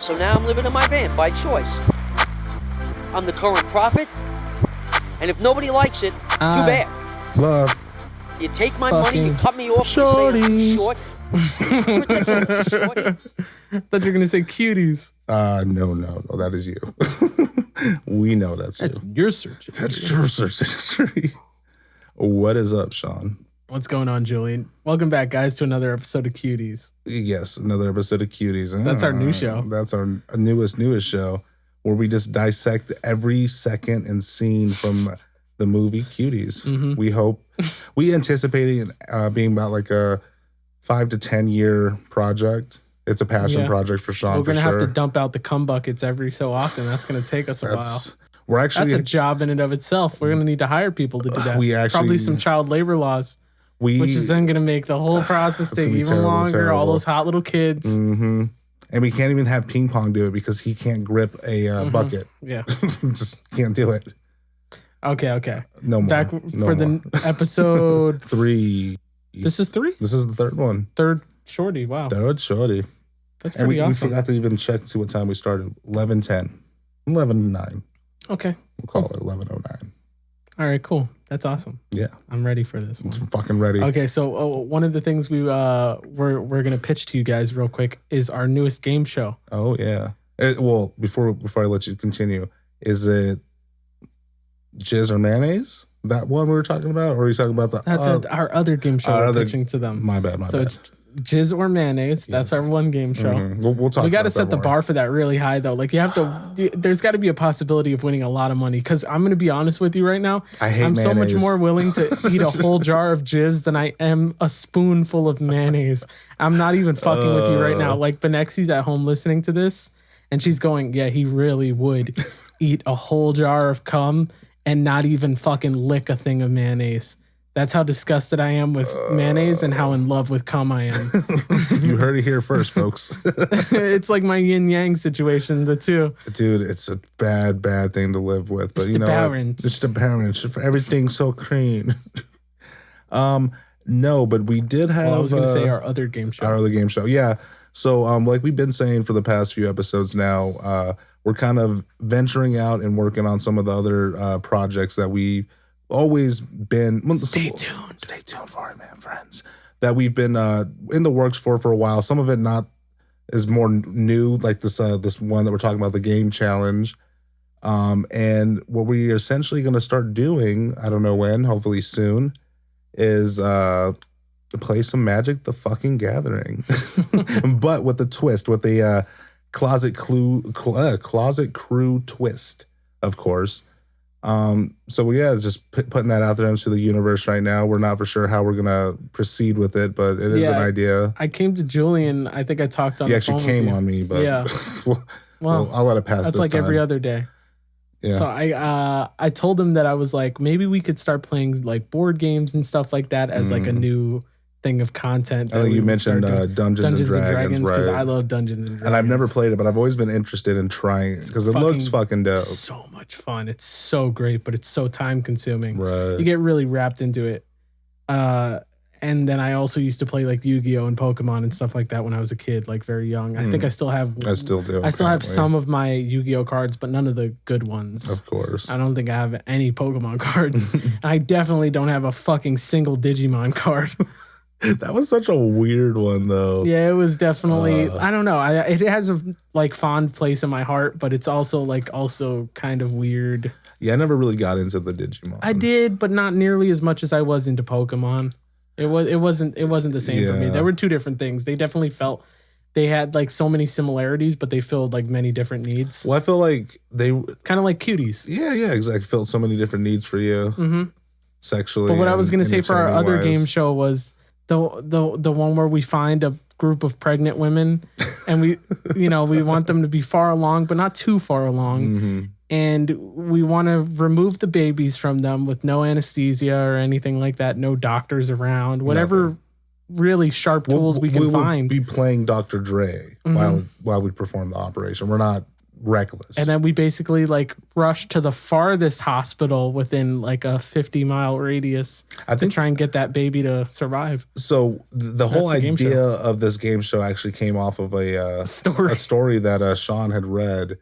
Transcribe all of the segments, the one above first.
So now I'm living in my van by choice. I'm the current prophet, and if nobody likes it, too bad. Love. You take my money, you cut me off, Shorties. you say I'm short. I thought you were going to say cuties. No, that is you. We know that's you. That's your search. That's your search history. What is up, Sean? What's going on, Julian? Welcome back, guys, to another episode of Cuties. Yes, another episode of Cuties. That's our new show. That's our newest show, where we just dissect every second and scene from the movie Cuties. Mm-hmm. We anticipate it being about like a 5 to 10 year project. It's a passion project for Sean. We're going to have to dump out the cum buckets every so often. That's going to take us a while. That's a job in and of itself. We're going to need to hire people to do that. Probably some child labor laws. Which is then going to make the whole process take even longer. Terrible. All those hot little kids. Mm-hmm. And we can't even have Ping Pong do it because he can't grip a bucket. Yeah. Just can't do it. Okay. No more. Back for the episode 3. This is 3? This is the third one. Third Shorty. Wow. Third Shorty. That's pretty awesome. We forgot to even check to see what time we started. 11:10. 11:09. Okay. We'll call it 11:09. All right, cool. That's awesome. Yeah. I'm ready for this one. I'm fucking ready. Okay, so one of the things we're going to pitch to you guys real quick is our newest game show. Oh, yeah. Well, before I let you continue, is it Jizz or Mayonnaise? That one we were talking about? Or are you talking about the... That's our other game show we're pitching to them. My bad. So it's Jizz or Mayonnaise. That's our one game show. Mm-hmm. We'll talk. We got to set the bar for that really high, though. Like, you have to... There's got to be a possibility of winning a lot of money. Because I'm going to be honest with you right now. I'm mayonnaise. So much more willing to eat a whole jar of Jizz than I am a spoonful of mayonnaise. I'm not even fucking with you right now. Like, Benexi's at home listening to this, and she's going, yeah, he really would eat a whole jar of cum and not even fucking lick a thing of mayonnaise. That's how disgusted I am with mayonnaise and how in love with cum I am. You heard it here first, folks. It's like my yin-yang situation, the two. Dude, it's a bad thing to live with. But it's you know, balance. It's the balance. Everything's so clean. No, but we did have... Well, I was going to say our other game show. Our other game show, yeah. So like we've been saying for the past few episodes now, we're kind of venturing out and working on some of the other projects that we've always been... Stay tuned. Stay tuned for it, man, friends. That we've been in the works for a while. Some of it is more new, like this one that we're talking about, the game challenge. And what we are essentially going to start doing, I don't know when, hopefully soon, is to play some Magic the fucking Gathering. But with the twist, with the Closet Crew twist, of course. So just putting that out there into the universe right now. We're not for sure how we're gonna proceed with it, but it is an idea. I came to Julian. I think I talked on the phone. You actually came on me, but well, I'll let it pass. That's like every other day. Yeah. So I told him that I was like, maybe we could start playing like board games and stuff like that as like a new thing of content. I think you mentioned Dungeons and Dragons, because right? I love Dungeons and Dragons. And I've never played it, but I've always been interested in trying it because it looks fucking dope. So much fun. It's so great, but it's so time consuming. Right. You get really wrapped into it. And then I also used to play like Yu-Gi-Oh! And Pokemon and stuff like that when I was a kid, like very young. I think I still have... I still do. I still have some of my Yu-Gi-Oh! Cards, but none of the good ones. Of course. I don't think I have any Pokemon cards. And I definitely don't have a fucking single Digimon card. That was such a weird one, though. Yeah, it was definitely... I don't know. It has a like fond place in my heart, but it's also kind of weird. Yeah, I never really got into the Digimon. I did, but not nearly as much as I was into Pokemon. It wasn't the same for me. There were two different things. They definitely felt they had like so many similarities, but they filled like many different needs. Well, I feel like they kind of like cuties. Yeah, exactly. Filled so many different needs for you, sexually. But what I was gonna say for our other game show was the one where we find a group of pregnant women, and we want them to be far along, but not too far along. And we want to remove the babies from them with no anesthesia or anything like that. No doctors around. Whatever really sharp tools we can find. We'll be playing Dr. Dre while we perform the operation. We're not reckless. And then we basically like rushed to the farthest hospital within like a 50-mile radius to try and get that baby to survive. So the whole idea of this game show actually came off of a story that Sean had read.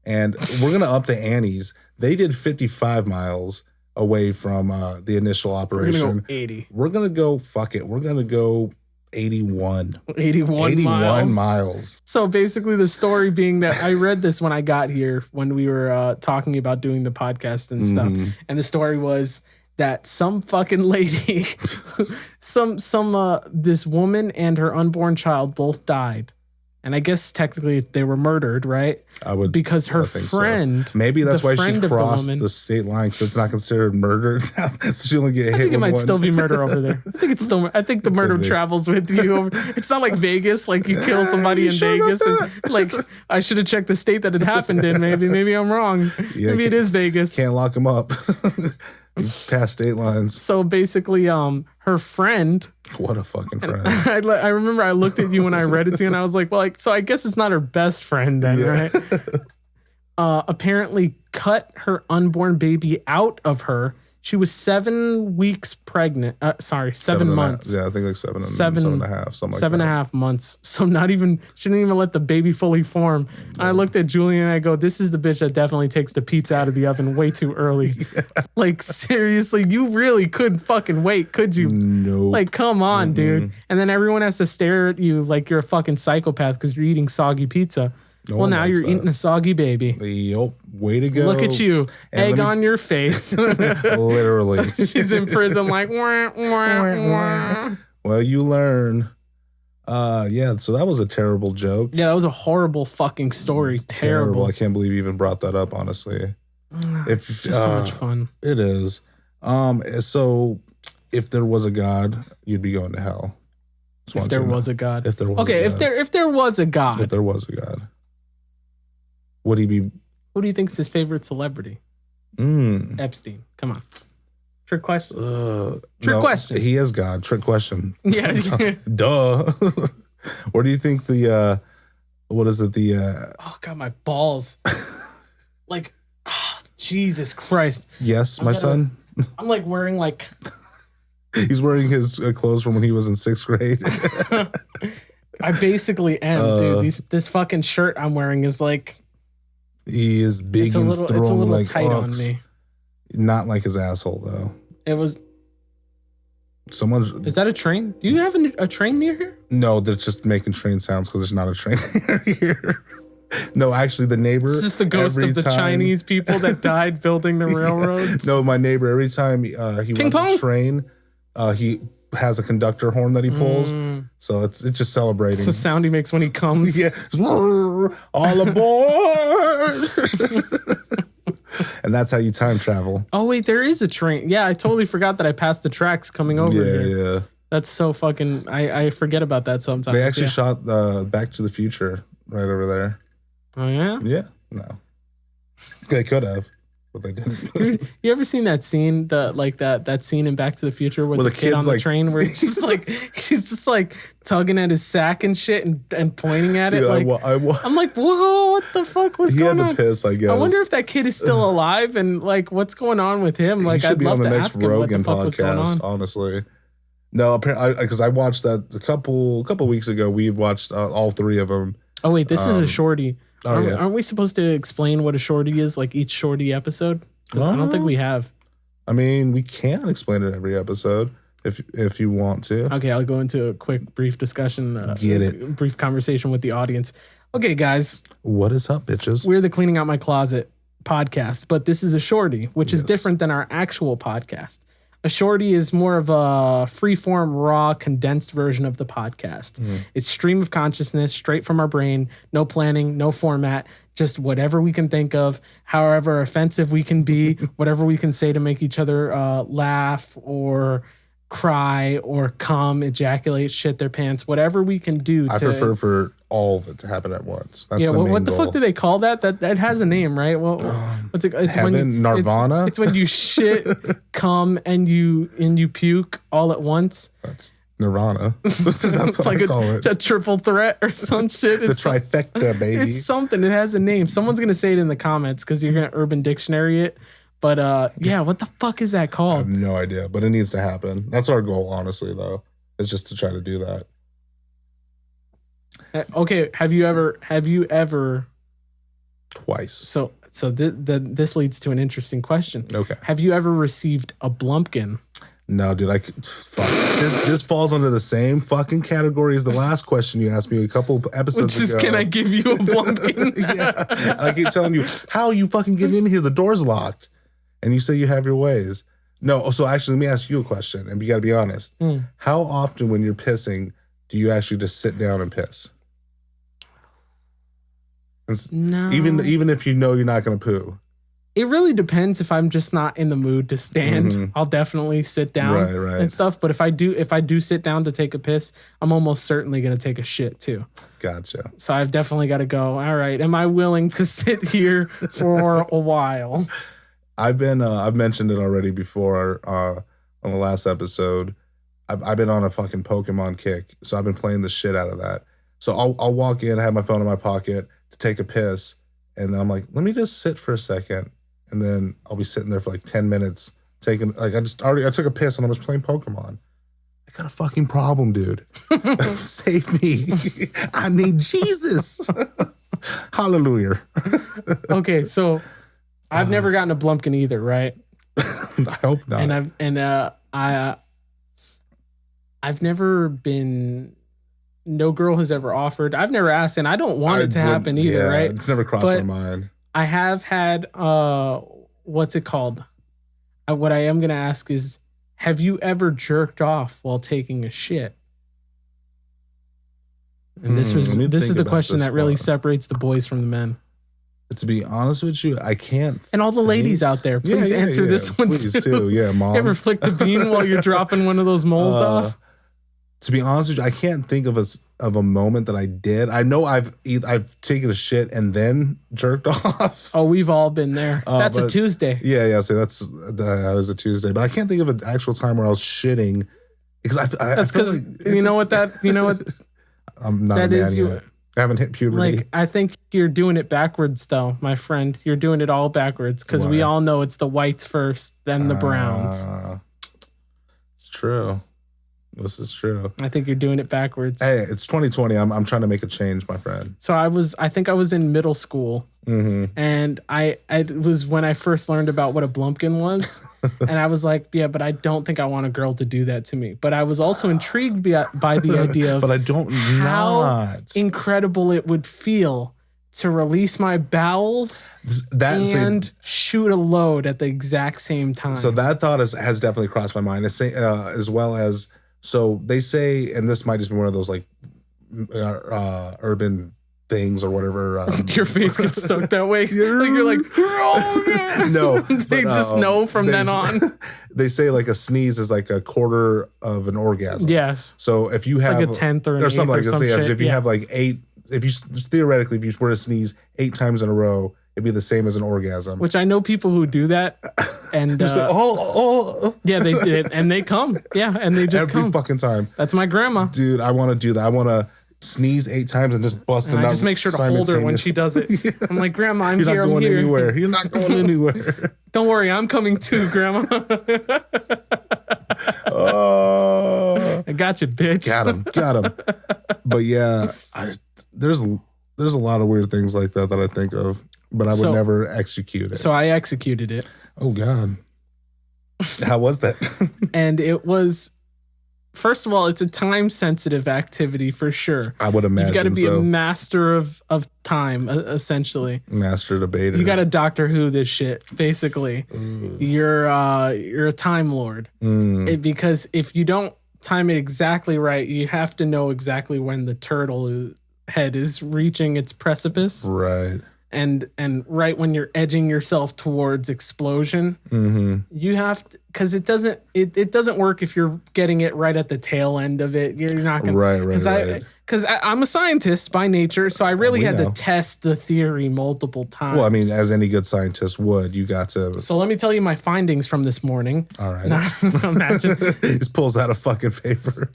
And we're going to up the antes. They did 55 miles away from the initial operation. We're going to go 80. We're going to go, fuck it. We're going to go 81. 81 miles. So basically the story being that I read this when I got here, when we were talking about doing the podcast and stuff. And the story was that some fucking lady, this woman and her unborn child both died. And I guess technically they were murdered, right? Because her friend. So. Maybe that's why she crossed the state line, because it's not considered murder. So she only get hit. I think it might still be murder over there. I think the murder travels with you. It's not like Vegas, like you kill somebody in Vegas. And like I should have checked the state that it happened in. Maybe I'm wrong. Yeah, maybe it is Vegas. Can't lock them up. Past state lines. So basically, her friend. What a fucking friend. I remember I looked at you when I read it to you, and I was like, well, so I guess it's not her best friend then, right? Apparently cut her unborn baby out of her. She was 7 weeks pregnant. 7 months. Yeah, I think like seven and a half, something like that. 7.5 months. So she didn't even let the baby fully form. No. I looked at Julie and I go, this is the bitch that definitely takes the pizza out of the oven way too early. Yeah. Like, seriously, you really couldn't fucking wait, could you? No. Like, come on, dude. And then everyone has to stare at you like you're a fucking psychopath because you're eating soggy pizza. Well, now you're eating a soggy baby. Yep. Way to go. Look at you. Egg on your face. Literally. She's in prison like, wah, wah, wah. Well, you learn. Yeah, so that was a terrible joke. Yeah, that was a horrible fucking story. Terrible. I can't believe you even brought that up, honestly. It's just so much fun. It is. So if there was a God, you'd be going to hell. If there was a God. If there was a God. If there was a God. If there was a God. Would he be? Who do you think is his favorite celebrity? Epstein. Come on. Trick question. Trick question. He is God. Trick question. Yeah. Duh. Where do you think the what is it? Oh God, my balls. Like, oh, Jesus Christ. Yes, my son. I'm like wearing like. He's wearing his clothes from when he was in 6th grade. I basically am, dude. This fucking shirt I'm wearing is like. He is big and strong. It's a little like tight on me. Not like his asshole though. It was. Is that a train? Do you have a train near here? No, they're just making train sounds because there's not a train near here. No, actually, the neighbor. Is this the ghost of the Chinese people that died building the railroads? No, my neighbor. Every time he wants a train, he has a conductor horn that he pulls. So it's just celebrating. It's the sound he makes when he comes. Yeah. All aboard. And that's how you time travel. Oh, wait, there is a train. Yeah, I totally forgot that I passed the tracks coming over here. Yeah. That's so fucking... I forget about that sometimes. They actually shot Back to the Future right over there. Oh, yeah? Yeah. No. They could have. But they didn't. You ever seen that scene, that scene in Back to the Future with the kid on the train where he's just like tugging at his sack and shit and pointing at it? Like, I'm like, whoa, what the fuck was going on? He had to piss, I guess. I wonder if that kid is still alive and like what's going on with him. Like, I'd love to ask him what the fuck was going on. Honestly. No, apparently, because I watched that a couple weeks ago. We watched all 3 of them. Oh wait, this is a shorty. Yeah. Aren't we supposed to explain what a shorty is, like each shorty episode? I don't think we have. I mean, we can explain it every episode if you want to. Okay, I'll go into a quick, brief discussion. Get it. Brief conversation with the audience. Okay, guys. What is up, bitches? We're the Cleaning Out My Closet podcast, but this is a shorty, which is different than our actual podcast. A shorty is more of a free-form, raw, condensed version of the podcast. It's stream of consciousness, straight from our brain, no planning, no format, just whatever we can think of, however offensive we can be, whatever we can say to make each other laugh or cry or come, ejaculate, shit their pants, whatever we can do. I prefer for all of it to happen at once. That's yeah, the main what the goal. fuck do they call that? That has a name, right? Well, what's it? It's Heaven, when you, Nirvana. It's when you shit, come, and you puke all at once. Nirvana. That's It's what like I call it. a triple threat or some shit. The trifecta, baby. It's something. It has a name. Someone's gonna say it in the comments because you're gonna Urban Dictionary it. But yeah, what the fuck is that I have called? no idea, but it needs to happen. That's our goal, honestly, though. Is just to try to do that. Okay, have you ever Twice. So this leads to an interesting question. Okay. Have you ever received a Blumpkin? No, dude, fuck. This falls under the same fucking category as the last question you asked me a couple episodes Which is, ago. can I give you a Blumpkin? Yeah. I keep telling you, how are you fucking getting in here? The door's locked. And you say you have your ways. No, so actually, let me ask you a question, and you got to be honest. How often when you're pissing do you actually just sit down and piss? No. Even if you know you're not going to poo. It really depends. If I'm just not in the mood to stand, I'll definitely sit down and stuff. But if I do sit down to take a piss, I'm almost certainly going to take a shit too. Gotcha. So I've definitely got to go, all right, am I willing to sit here for a while? I've mentioned it already before on the last episode. I've been on a fucking Pokemon kick. So I've been playing the shit out of that. So I'll walk in, have my phone in my pocket to take a piss. And then I'm like, let me just sit for a second. And then I'll be sitting there for like 10 minutes taking, like, I took a piss and I was playing Pokemon. I got a fucking problem, dude. Save me. I need Jesus. Hallelujah. Okay, so I've never gotten a Blumpkin either, right? I hope not. I've never been, no girl has ever offered. I've never asked, and I don't want it to happen either, right? It's never crossed my mind. I have had, what's it called? What I am going to ask is, have you ever jerked off while taking a shit? And this is the question that really separates the boys from the men. To be honest with you, I can't. And all the ladies out there, please answer this one please too. Yeah, mom. You ever flick the bean while you're dropping one of those moles off? To be honest with you, I can't think of a moment that I did. I know I've taken a shit and then jerked off. Oh, we've all been there. That's a Tuesday. Yeah. So that is a Tuesday. But I can't think of an actual time where I was shitting because that's because you know what I'm not a man yet. I haven't hit puberty. Like, I think you're doing it backwards, though, my friend. You're doing it all backwards because we all know it's the whites first, then the browns. It's true. This is true. I think you're doing it backwards. Hey, it's 2020. I'm trying to make a change, my friend. So I think I was in middle school, and I was when I first learned about what a Blumpkin was, and I was like, yeah, but I don't think I want a girl to do that to me. But I was also intrigued by the idea of but I don't how incredible it would feel to release my bowels and shoot a load at the exact same time. So that thought has definitely crossed my mind, as well as. So they say, and this might just be one of those like urban things or whatever. Your face gets stuck that way. Like you're like, no. They just know from then on. They say like a sneeze is like a quarter of an orgasm. Yes. So if you have like a tenth or something like this, if you have like 8, if you theoretically if you were to sneeze 8 times in a row, it'd be the same as an orgasm. Which I know people who do that, and yeah, they did, and they come, and they just every fucking time. That's my grandma, dude. I want to do that. I want to sneeze 8 times and just bust it out. I just make sure to hold her when she does it. I'm like, Grandma, I'm You're here. Not going I'm here. Anywhere. You're not going anywhere. Don't worry, I'm coming too, Grandma. I got you, bitch. Got him. But yeah, there's a lot of weird things like that I think of. But I would never execute it. So I executed it. Oh, God. How was that? And it was, first of all, it's a time-sensitive activity for sure. I would imagine. You've got to be a master of time, essentially. Master debater. You got to Doctor Who this shit, basically. You're a Time Lord. Because if you don't time it exactly right, you have to know exactly when the turtle head is reaching its precipice. Right. And right when you're edging yourself towards explosion, you have to, because it doesn't work if you're getting it right at the tail end of it. You're not gonna right. Because I'm a scientist by nature, so I really had to test the theory multiple times. Well, I mean, as any good scientist would, you got to. So let me tell you my findings from this morning. All right. Imagine. He just pulls out a fucking paper.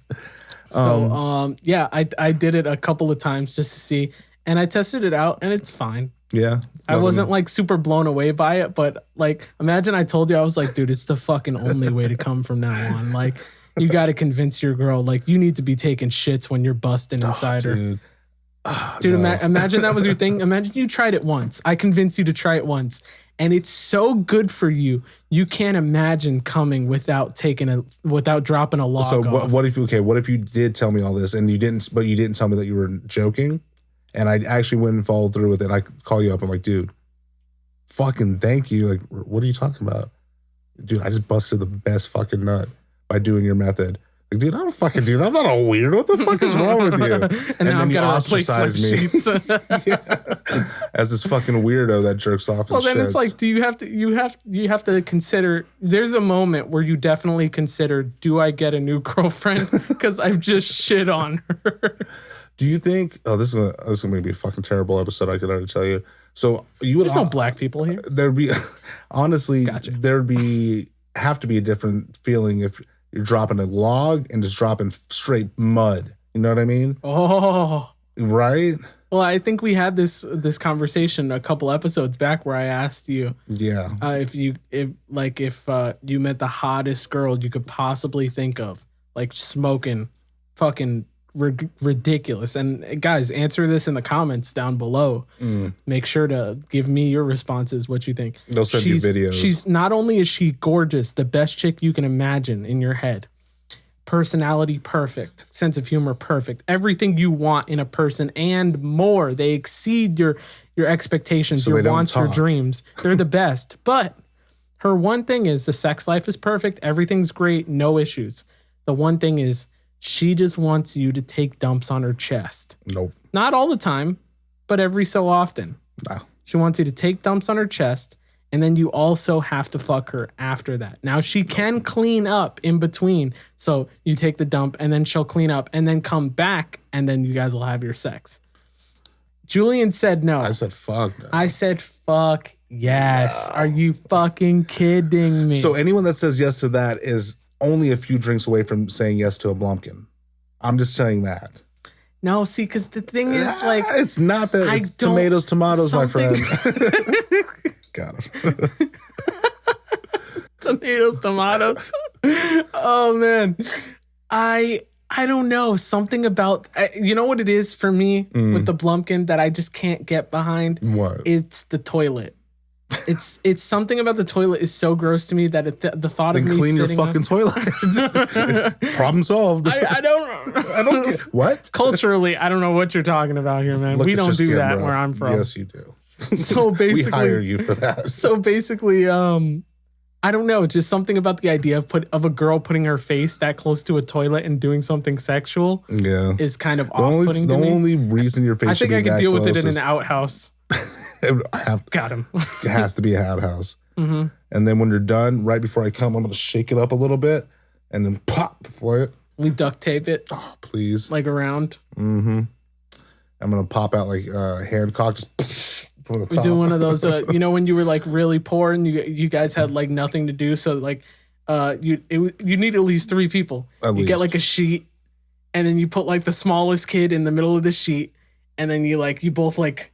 So yeah, I did it a couple of times just to see, and I tested it out, and it's fine. Yeah. I wasn't like super blown away by it, but like, imagine I told you, I was like, dude, it's the fucking only way to come from now on. Like, you got to convince your girl, like, you need to be taking shits when you're busting inside her. Dude, no. Imagine that was your thing. Imagine you tried it once. I convinced you to try it once, and it's so good for you. You can't imagine coming without dropping a log. So off. what if you did tell me all this and you didn't tell me that you were joking, and I actually went and followed through with it. And I call you up. I'm like, dude, fucking thank you. Like, what are you talking about? Dude, I just busted the best fucking nut by doing your method. Like, dude, I don't fucking do that. I'm not a weirdo. What the fuck is wrong with you? and then you ostracize me as this fucking weirdo that jerks off. Well, then it's like, do you have to consider? There's a moment where you definitely consider, do I get a new girlfriend because I've just shit on her? Do you think? Oh, this is gonna be a fucking terrible episode. I can already tell you. So you would. There's no black people here. There'd be, honestly, Gotcha. have to be a different feeling if you're dropping a log and just dropping straight mud. You know what I mean? Oh, right. Well, I think we had this conversation a couple episodes back where I asked you, if you met the hottest girl you could possibly think of, like smoking, fucking ridiculous. And guys, answer this in the comments down below. Make sure to give me your responses, what you think. They'll send you videos. She's not only is she gorgeous, the best chick you can imagine in your head, personality perfect, sense of humor perfect, everything you want in a person and more. They exceed your expectations, your wants, your dreams. They're the best. But her one thing is the sex life is perfect, everything's great, no issues. The one thing is she just wants you to take dumps on her chest. Nope. Not all the time, but every so often. No. She wants you to take dumps on her chest, and then you also have to fuck her after that. Now, she can clean up in between. So you take the dump, and then she'll clean up, and then come back, and then you guys will have your sex. Julian said no. I said fuck no. I said fuck yes. No. Are you fucking kidding me? So anyone that says yes to that is only a few drinks away from saying yes to a Blumpkin. I'm just saying that. No, see, because the thing is, like, it's not that. It's tomatoes, my friend. Got him. Tomatoes. Oh man, I don't know, something about, you know what it is for me with the Blumpkin that I just can't get behind. What? It's the toilet. It's something about the toilet is so gross to me that the thought of me clean your fucking toilet. Problem solved. I don't get what? Culturally, I don't know what you're talking about here, man. We don't do that where I'm from. Yes, you do. So basically, we hire you for that. So basically, I don't know, just something about the idea of a girl putting her face that close to a toilet and doing something sexual. Yeah, is kind of off-putting to me. The only reason your face. I think I could deal with it in an outhouse. Got him. It has to be a outhouse. Mm-hmm. And then when you're done, right before I come, I'm gonna shake it up a little bit, and then pop before it. We duct tape it. Oh, please. Like around. Mm-hmm. I'm gonna pop out like Hancock, just from the top. We do one of those. You know, when you were like really poor and you guys had like nothing to do, so like you need at least 3 people. You get like a sheet, and then you put like the smallest kid in the middle of the sheet, and then you both like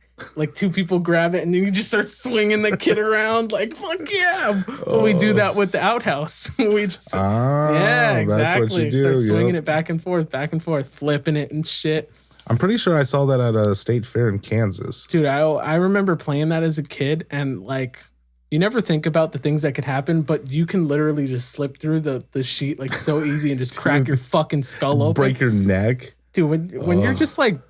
2 people grab it, and then you just start swinging the kid around like, fuck yeah. But we do that with the outhouse. We just, yeah, exactly. That's what you do. Start swinging it back and forth, flipping it and shit. I'm pretty sure I saw that at a state fair in Kansas. Dude, I remember playing that as a kid, and like, you never think about the things that could happen, but you can literally just slip through the sheet like so easy and just crack your fucking skull open. Break your neck. Dude, when you're just like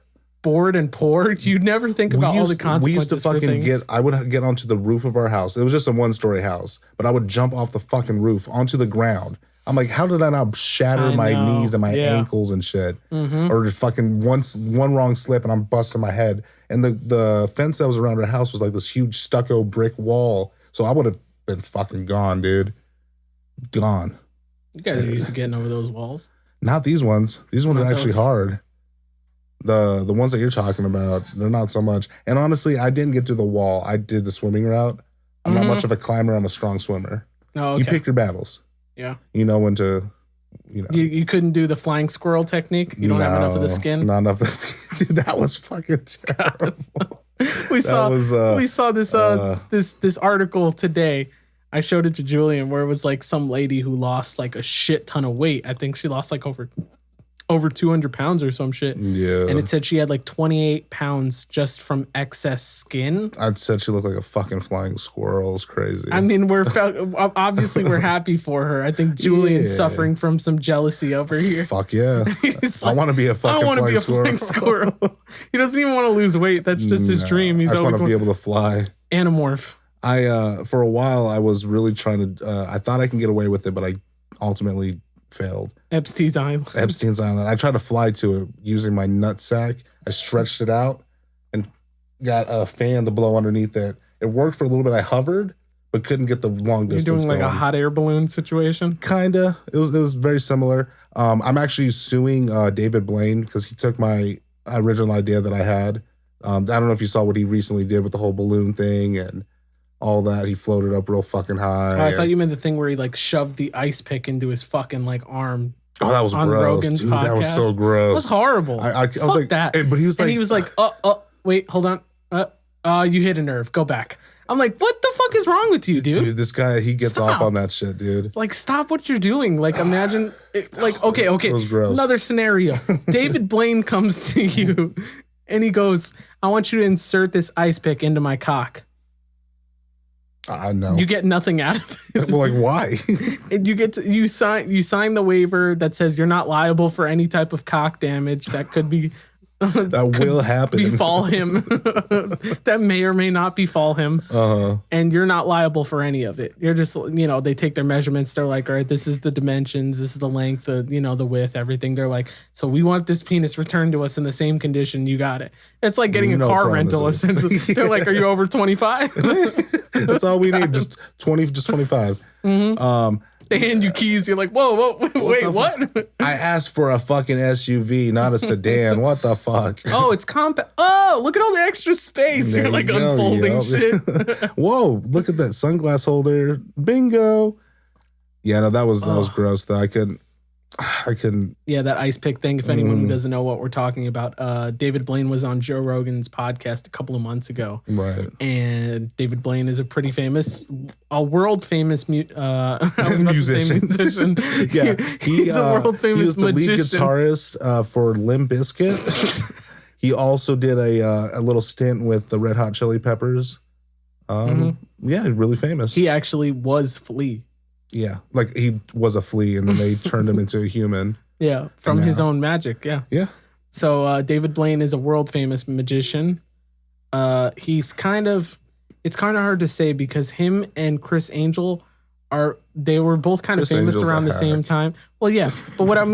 bored and poor, you never think about all the consequences. We used to fucking I would get onto the roof of our house. It was just a 1-story house, but I would jump off the fucking roof onto the ground. I'm like, how did I not shatter my knees and my ankles and shit? Mm-hmm. Or just fucking one wrong slip and I'm busting my head. And the fence that was around our house was like this huge stucco brick wall. So I would have been fucking gone, dude. gone. You guys are used to getting over those walls. Not these ones. These ones Not are actually those. hard. The ones that you're talking about, they're not so much. And honestly, I didn't get to the wall. I did the swimming route. I'm not much of a climber. I'm a strong swimmer. Oh, okay. You pick your battles. Yeah. You know when to, you know. You couldn't do the flying squirrel technique? You don't have enough of the skin? Not enough of the skin. Dude, that was fucking terrible. we saw this this article today. I showed it to Julian where it was like some lady who lost like a shit ton of weight. I think she lost like over 200 pounds or some shit. Yeah. And it said she had like 28 pounds just from excess skin. I'd said she looked like a fucking flying squirrel. It's crazy. I mean, obviously we're happy for her. I think Julian's Yeah. suffering from some jealousy over here. Fuck yeah. He's I want to be a fucking flying squirrel. He doesn't even want to lose weight. That's just his dream. He's I just always want to be able to fly. Animorph. For a while, I was really trying to, I thought I can get away with it, but I ultimately failed. Epstein's Island. I tried to fly to it using my nut sack. I stretched it out and got a fan to blow underneath it. It worked for a little bit. I hovered, but couldn't get the long distance. You're doing like going. a hot air balloon situation? Kinda. It was very similar. I'm actually suing David Blaine because he took my original idea that I had. I don't know if you saw what he recently did with the whole balloon thing and all that. He floated up real fucking high. Oh, I thought you meant the thing where he like shoved the ice pick into his fucking like arm. Oh, that was on gross. Rogan's Dude, that was podcast. so gross. It was horrible. I was Fuck like, that. But he was like, wait, hold on. You hit a nerve. Go back. I'm like, what the fuck is wrong with you, dude? this guy, he gets Stop. off on that shit, dude. Like, stop what you're doing. Like, imagine, okay. It was gross. Another scenario. David Blaine comes to you and he goes, I want you to insert this ice pick into my cock. I know. You get nothing out of it. Well, like, why? And you sign the waiver that says you're not liable for any type of cock damage that could be That will happen. befall him. That may or may not befall him. And you're not liable for any of it. You're just, they take their measurements. They're like, all right, this is the dimensions. This is the length, the width, everything. They're like, so we want this penis returned to us in the same condition. You got it. It's like getting a car rental. Essentially. They're like, are you over 25? That's all we need. Just 25. Mm-hmm. They hand you keys. You're like, whoa, wait, what? I asked for a fucking SUV, not a sedan. What the fuck? Oh, it's compact. Oh, look at all the extra space. There You're like you go, unfolding shit. Whoa, look at that sunglass holder. Bingo. Yeah, no, that was gross though. I couldn't. Yeah, that ice pick thing. If anyone who doesn't know what we're talking about, David Blaine was on Joe Rogan's podcast a couple of months ago. Right. And David Blaine is a world famous musician. Yeah, he's a world famous he was the magician. lead guitarist for Limp Bizkit. He also did a little stint with the Red Hot Chili Peppers. Yeah, really famous. He actually was Flea. Yeah, like he was a flea and then they turned him into a human. Yeah, from his own magic. Yeah. Yeah. So David Blaine is a world famous magician. It's kind of hard to say because him and Chris Angel they were both kind of Chris famous Angel's around a the same hack. time. Well, yeah, but what I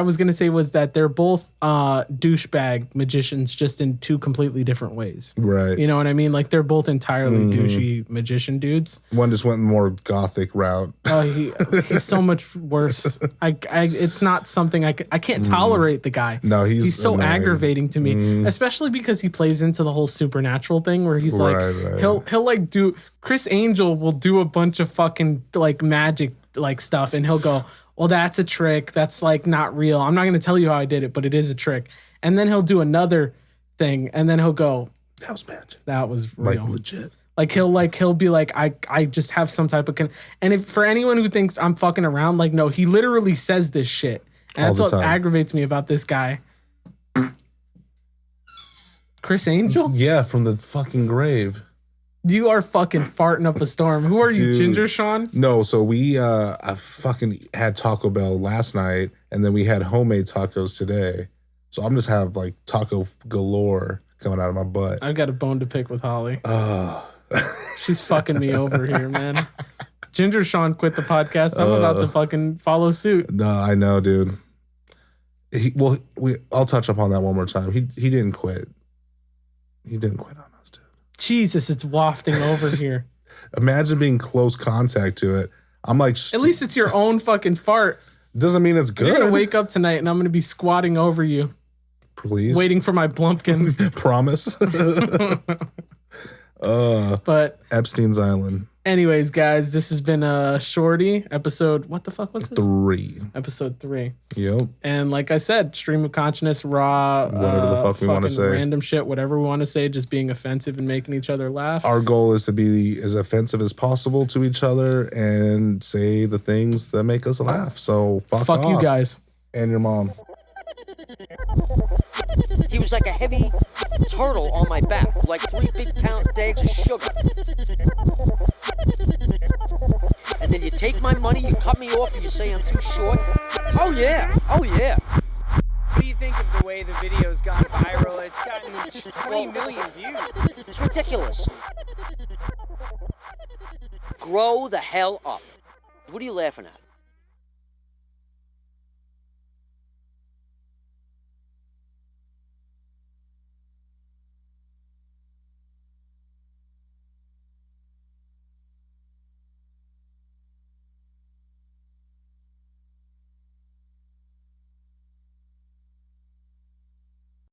was gonna say was that they're both douchebag magicians, just in two completely different ways. Right. You know what I mean? Like they're both entirely douchey magician dudes. One just went more gothic route. Oh, he's so much worse. It's not something I can't tolerate the guy. No, he's so annoying. aggravating to me, especially because he plays into the whole supernatural thing where he's like, Right. he'll like do, Chris Angel will do a bunch of fucking like magic like stuff and he'll go, well, that's a trick. That's like not real. I'm not going to tell you how I did it, but it is a trick. And then he'll do another thing and then he'll go, That was magic. that was real. Like legit. Like he'll be like, I just have some type of and if for anyone who thinks I'm fucking around, like no, he literally says this shit. And All that's the what time. aggravates me about this guy. Chris Angel? Yeah, from the fucking grave. You are fucking farting up a storm. Who are you, Dude. Ginger Sean? No, so I fucking had Taco Bell last night and then we had homemade tacos today. So I'm just have like taco galore coming out of my butt. I've got a bone to pick with Holly. Oh. She's fucking me over here, man. Ginger Sean quit the podcast. I'm about to fucking follow suit. No, I know, dude. I'll touch upon that one more time. He didn't quit. He didn't quit on us, dude. Jesus, it's wafting over here. Imagine being close contact to it. I'm like, At least it's your own fucking fart. doesn't mean it's good. You're gonna wake up tonight and I'm gonna be squatting over you, Please. waiting for my blumpkins. Promise. But Epstein's Island anyways, guys, this has been a Shorty episode. What the fuck was this? 3. Episode 3. Yep. And like I said, stream of consciousness, raw, Whatever the fuck we wanna fucking say. random shit, whatever we want to say, just being offensive and making each other laugh. Our goal is to be as offensive as possible to each other and say the things that make us laugh. So fuck off. you guys. And your mom. He was like a heavy turtle on my back, like 3 big pound bags of sugar. And then you take my money, you cut me off, and you say I'm too short. Oh yeah, oh yeah. What do you think of the way the video's gone viral? It's gotten 20 million views. It's ridiculous. Grow the hell up. What are you laughing at?